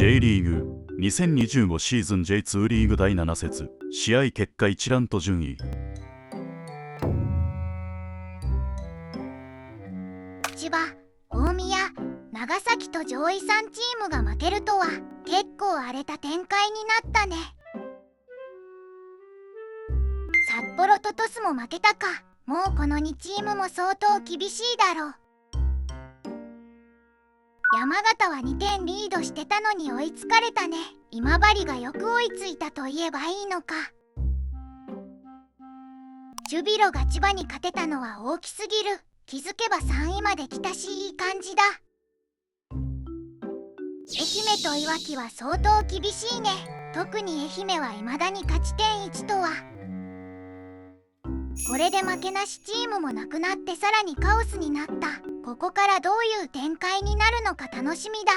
J リーグ2025シーズン J2 リーグ第7節試合結果一覧と順位。千葉、大宮、長崎と上位3チームが負けるとは結構荒れた展開になったね。札幌と鳥栖も負けたか。もうこの2チームも相当厳しいだろう。山形は2点リードしてたのに追いつかれたね。今治がよく追いついたと言えばいいのか。ジュビロが千葉に勝てたのは大きすぎる。気づけば3位まで来たし、いい感じだ。愛媛といわきは相当厳しいね。特に愛媛は未だに勝ち点1とは。これで負けなしチームもなくなってさらにカオスになった。ここからどういう展開になるのか楽しみだ。